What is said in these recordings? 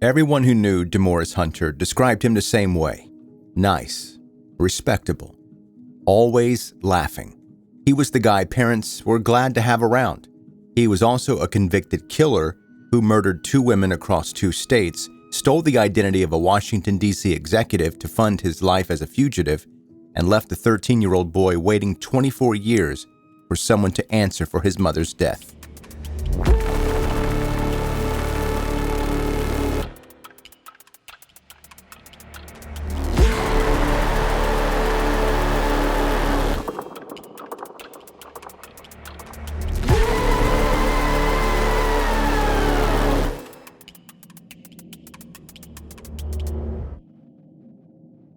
Everyone who knew Demorris Hunter described him the same way. Nice, respectable, always laughing. He was the guy parents were glad to have around. He was also a convicted killer who murdered 2 women across 2 states, stole the identity of a Washington D.C. executive to fund his life as a fugitive, and left the 13-year-old boy waiting 24 years for someone to answer for his mother's death.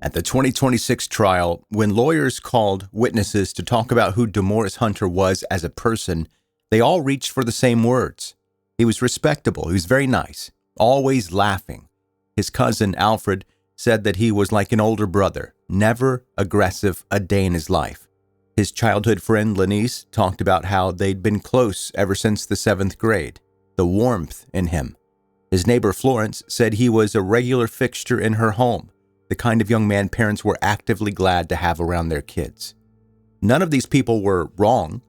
At the 2026 trial, when lawyers called witnesses to talk about who Demorris Hunter was as a person, they all reached for the same words. He was respectable, he was very nice, always laughing. His cousin, Alfred, said that he was like an older brother, never aggressive a day in his life. His childhood friend, Denise, talked about how they'd been close ever since the 7th grade, the warmth in him. His neighbor, Florence, said he was a regular fixture in her home, the kind of young man parents were actively glad to have around their kids. None of these people were wrong.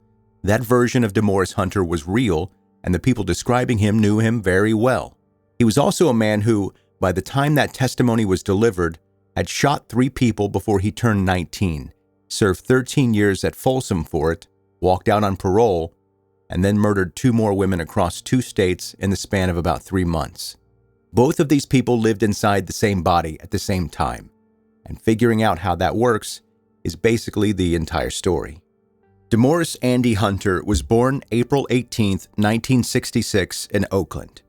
That version of Demorris Hunter was real, and the people describing him knew him very well. He was also a man who, by the time that testimony was delivered, had shot 3 people before he turned 19, served 13 years at Folsom for it, walked out on parole, and then murdered 2 more women across 2 states in the span of about 3 months. Both of these people lived inside the same body at the same time, and figuring out how that works is basically the entire story. Demorris Andy Hunter was born April 18, 1966 in Oakland.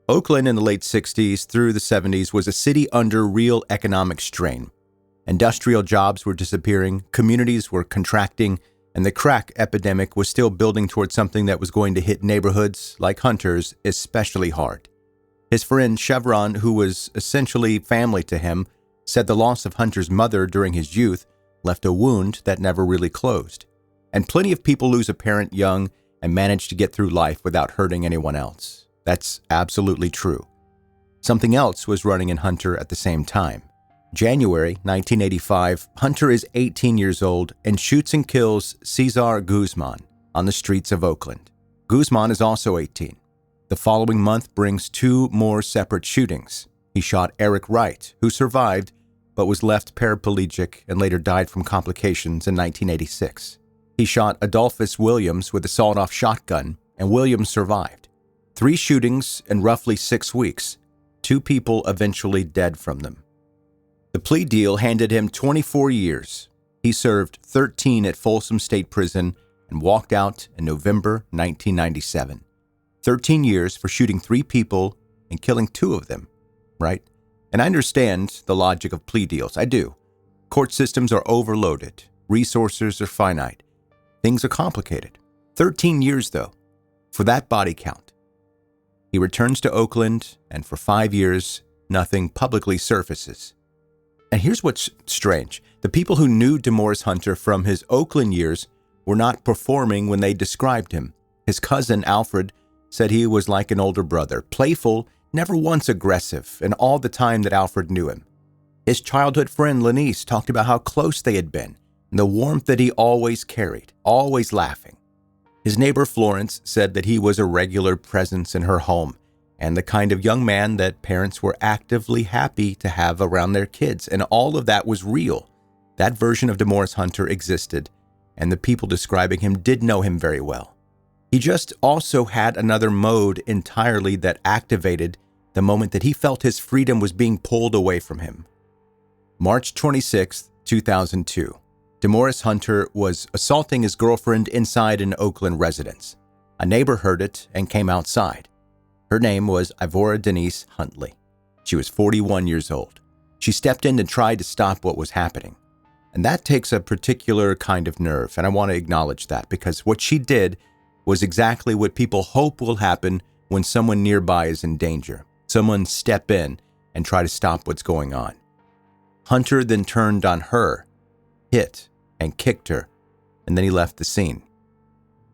Oakland in the late 60s through the 70s was a city under real economic strain. Industrial jobs were disappearing, communities were contracting, and the crack epidemic was still building towards something that was going to hit neighborhoods like Hunter's especially hard. His friend Chevron, who was essentially family to him, said the loss of Hunter's mother during his youth left a wound that never really closed. And plenty of people lose a parent young and manage to get through life without hurting anyone else. That's absolutely true. Something else was running in Hunter at the same time. January 1985, Hunter is 18 years old and shoots and kills Cesar Guzman on the streets of Oakland. Guzman is also 18. The following month brings 2 more separate shootings. He shot Eric Wright, who survived, but was left paraplegic and later died from complications in 1986. He shot Adolphus Williams with a sawed-off shotgun, and Williams survived. 3 shootings in roughly 6 weeks, 2 people eventually dead from them. The plea deal handed him 24 years. He served 13 at Folsom State Prison and walked out in November 1997. 13 years for shooting 3 people and killing 2 of them, right? And I understand the logic of plea deals. I do. Court systems are overloaded. Resources are finite. Things are complicated. 13 years, though, for that body count. He returns to Oakland, and for 5 years, nothing publicly surfaces. And here's what's strange. The people who knew Demorris Hunter from his Oakland years were not performing when they described him. His cousin, Alfred, said he was like an older brother, playful, never once aggressive, and all the time that Alfred knew him. His childhood friend Denise talked about how close they had been, and the warmth that he always carried, always laughing. His neighbor Florence said that he was a regular presence in her home, and the kind of young man that parents were actively happy to have around their kids, and all of that was real. That version of Demorris Hunter existed, and the people describing him did know him very well. He just also had another mode entirely that activated the moment that he felt his freedom was being pulled away from him. March 26, 2002. Demorris Hunter was assaulting his girlfriend inside an Oakland residence. A neighbor heard it and came outside. Her name was Ivora Denise Huntley. She was 41 years old. She stepped in and tried to stop what was happening. And that takes a particular kind of nerve, and I want to acknowledge that because what she did was exactly what people hope will happen when someone nearby is in danger. Someone step in and try to stop what's going on. Hunter then turned on her, hit, and kicked her, and then he left the scene.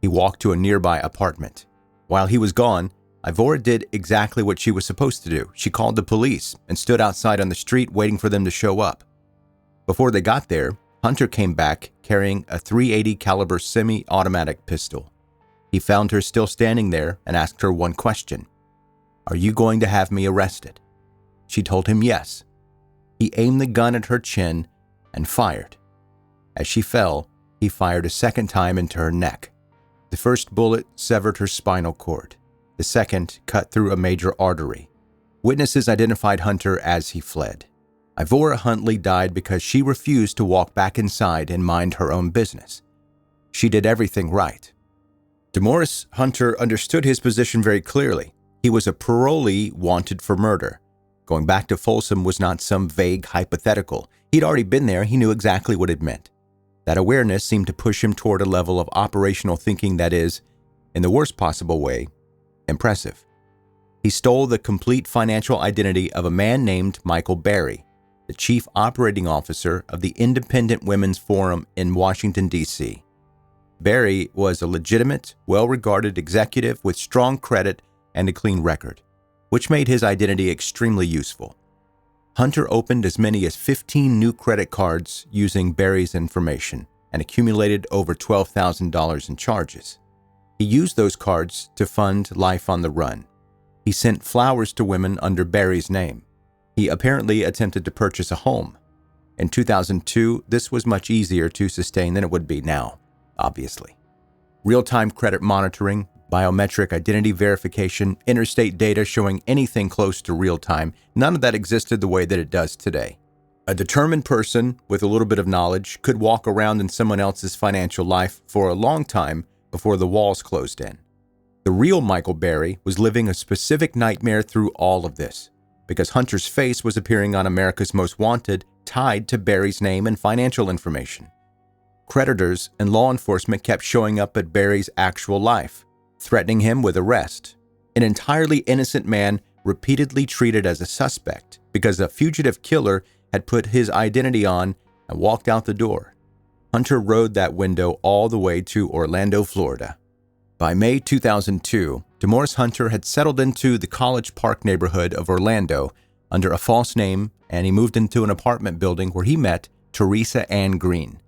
He walked to a nearby apartment. While he was gone, Ivora did exactly what she was supposed to do. She called the police and stood outside on the street waiting for them to show up. Before they got there, Hunter came back carrying a .380 caliber semi-automatic pistol. He found her still standing there and asked her one question. "Are you going to have me arrested?" She told him yes. He aimed the gun at her chin and fired. As she fell, he fired a second time into her neck. The first bullet severed her spinal cord. The second cut through a major artery. Witnesses identified Hunter as he fled. Ivora Huntley died because she refused to walk back inside and mind her own business. She did everything right. Demorris Hunter understood his position very clearly. He was a parolee wanted for murder. Going back to Folsom was not some vague hypothetical. He'd already been there. He knew exactly what it meant. That awareness seemed to push him toward a level of operational thinking that is, in the worst possible way, impressive. He stole the complete financial identity of a man named Michael Berry, the chief operating officer of the Independent Women's Forum in Washington, D.C. Berry was a legitimate, well-regarded executive with strong credit and a clean record, which made his identity extremely useful. Hunter opened as many as 15 new credit cards using Berry's information and accumulated over $12,000 in charges. He used those cards to fund life on the run. He sent flowers to women under Berry's name. He apparently attempted to purchase a home. In 2002, this was much easier to sustain than it would be now, obviously. Real-time credit monitoring, biometric identity verification, interstate data showing anything close to real-time, none of that existed the way that it does today. A determined person with a little bit of knowledge could walk around in someone else's financial life for a long time before the walls closed in. The real Michael Berry was living a specific nightmare through all of this, because Hunter's face was appearing on America's Most Wanted tied to Berry's name and financial information. Creditors and law enforcement kept showing up at Berry's actual life, threatening him with arrest. An entirely innocent man repeatedly treated as a suspect because a fugitive killer had put his identity on and walked out the door. Hunter rode that window all the way to Orlando, Florida. By May 2002, Demorris Hunter had settled into the College Park neighborhood of Orlando under a false name, and he moved into an apartment building where he met Theresa Ann Green.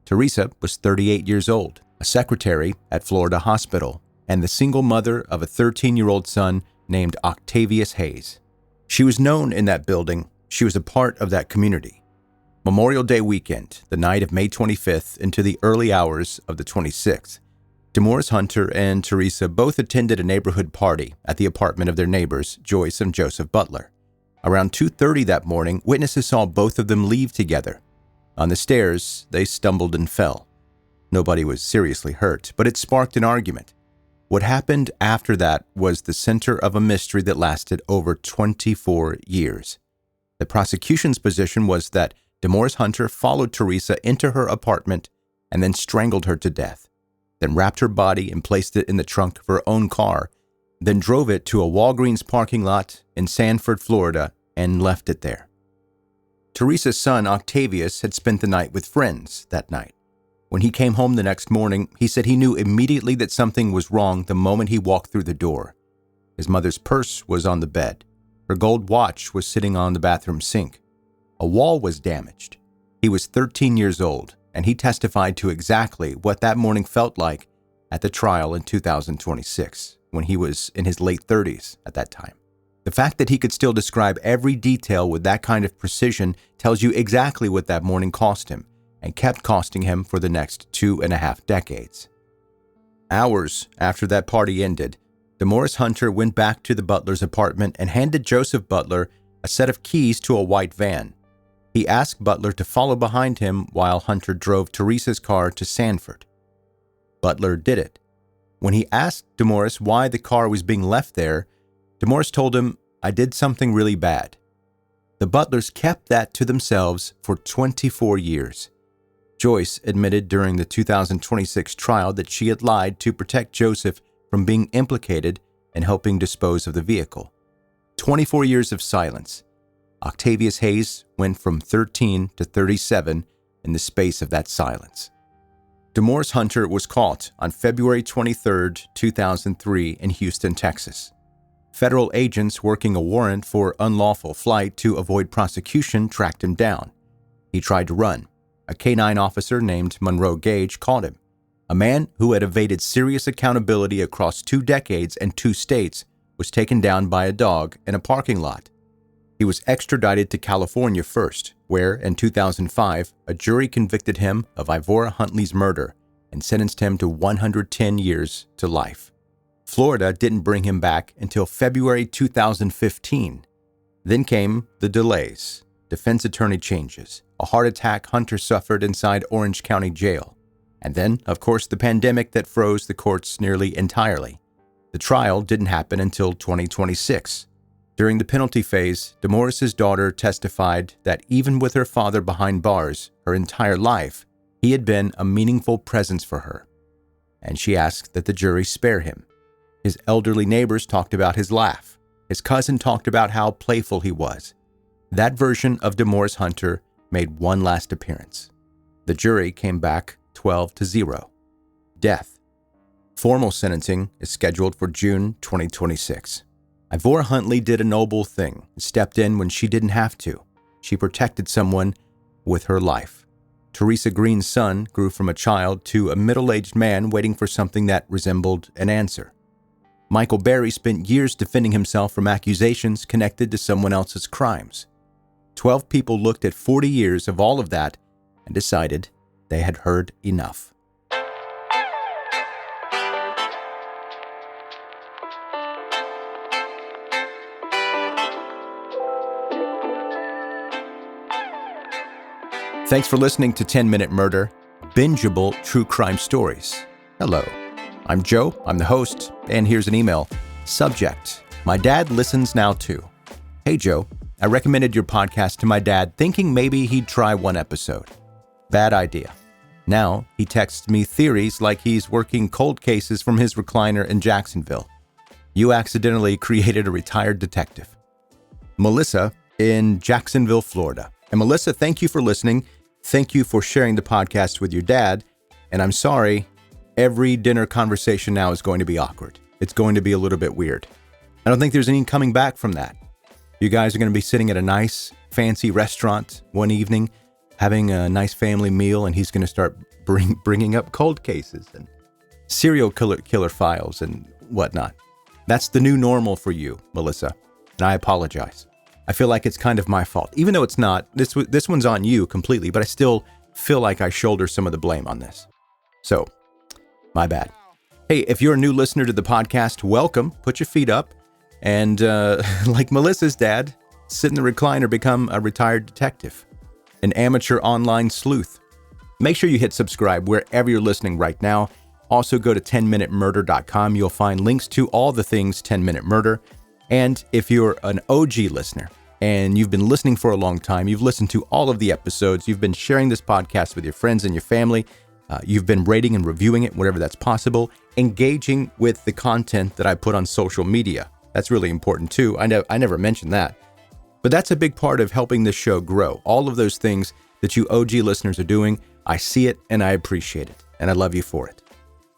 Theresa was 38 years old, a secretary at Florida Hospital, and the single mother of a 13-year-old son named Octavius Hayes. She was known in that building. She was a part of that community. Memorial Day weekend, the night of May 25th into the early hours of the 26th, Demorris Hunter and Theresa both attended a neighborhood party at the apartment of their neighbors, Joyce and Joseph Butler. Around 2:30 that morning, witnesses saw both of them leave together. On the stairs, they stumbled and fell. Nobody was seriously hurt, but it sparked an argument. What happened after that was the center of a mystery that lasted over 24 years. The prosecution's position was that Demorris Hunter followed Theresa into her apartment and then strangled her to death, then wrapped her body and placed it in the trunk of her own car, then drove it to a Walgreens parking lot in Sanford, Florida, and left it there. Theresa's son, Octavius, had spent the night with friends that night. When he came home the next morning, he said he knew immediately that something was wrong the moment he walked through the door. His mother's purse was on the bed. Her gold watch was sitting on the bathroom sink. A wall was damaged. He was 13 years old, and he testified to exactly what that morning felt like at the trial in 2026, when he was in his late 30s at that time. The fact that he could still describe every detail with that kind of precision tells you exactly what that morning cost him, and kept costing him for the next 2.5 decades. Hours after that party ended, Demorris Hunter went back to the Butler's apartment and handed Joseph Butler a set of keys to a white van. He asked Butler to follow behind him while Hunter drove Theresa's car to Sanford. Butler did it. When he asked Demorris why the car was being left there, Demorris told him, "I did something really bad." The Butlers kept that to themselves for 24 years. Joyce admitted during the 2026 trial that she had lied to protect Joseph from being implicated in helping dispose of the vehicle. 24 years of silence. Octavius Hayes went from 13 to 37 in the space of that silence. Demorris Hunter was caught on February 23, 2003 in Houston, Texas. Federal agents working a warrant for unlawful flight to avoid prosecution tracked him down. He tried to run. A K-9 officer named Monroe Gage caught him. A man who had evaded serious accountability across 2 decades and 2 states was taken down by a dog in a parking lot. He was extradited to California first, where, in 2005, a jury convicted him of Ivora Huntley's murder and sentenced him to 110 years to life. Florida didn't bring him back until February 2015. Then came the delays, defense attorney changes, a heart attack Hunter suffered inside Orange County Jail, and then, of course, the pandemic that froze the courts nearly entirely. The trial didn't happen until 2026. During the penalty phase, Demorris' daughter testified that even with her father behind bars her entire life, he had been a meaningful presence for her, and she asked that the jury spare him. His elderly neighbors talked about his laugh. His cousin talked about how playful he was. That version of Demorris Hunter made one last appearance. The jury came back 12-0. Death. Formal sentencing is scheduled for June 2026. Ivora Huntley did a noble thing, stepped in when she didn't have to. She protected someone with her life. Theresa Green's son grew from a child to a middle-aged man waiting for something that resembled an answer. Michael Berry spent years defending himself from accusations connected to someone else's crimes. 12 people looked at 40 years of all of that and decided they had heard enough. Thanks for listening to 10-Minute Murder, bingeable true crime stories. Hello, I'm Joe, I'm the host, and here's an email. Subject, my dad listens now too. Hey Joe, I recommended your podcast to my dad thinking maybe he'd try one episode. Bad idea. Now he texts me theories like he's working cold cases from his recliner in Jacksonville. You accidentally created a retired detective. Melissa in Jacksonville, Florida. And Melissa, thank you for listening. Thank you for sharing the podcast with your dad. And I'm sorry, every dinner conversation now is going to be awkward. It's going to be a little bit weird. I don't think there's any coming back from that. You guys are going to be sitting at a nice, fancy restaurant one evening, having a nice family meal, and he's going to start bringing up cold cases and serial killer files and whatnot. That's the new normal for you, Melissa, and I apologize. I feel like it's kind of my fault, even though it's not. This one's on you completely, but I still feel like I shoulder some of the blame on this. So, my bad. Hey, if you're a new listener to the podcast, welcome. Put your feet up. And like Melissa's dad, sit in the recliner, become a retired detective, an amateur online sleuth. Make sure you hit subscribe wherever you're listening right now. Also go to 10minutemurder.com. You'll find links to all the things 10-Minute Murder. And if you're an OG listener and you've been listening for a long time, you've listened to all of the episodes, you've been sharing this podcast with your friends and your family, you've been rating and reviewing it, whatever that's possible, engaging with the content that I put on social media. That's really important too. I never mentioned that. But that's a big part of helping this show grow. All of those things that you OG listeners are doing, I see it and I appreciate it. And I love you for it.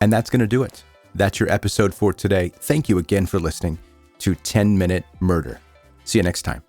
And that's going to do it. That's your episode for today. Thank you again for listening to 10-Minute Murder. See you next time.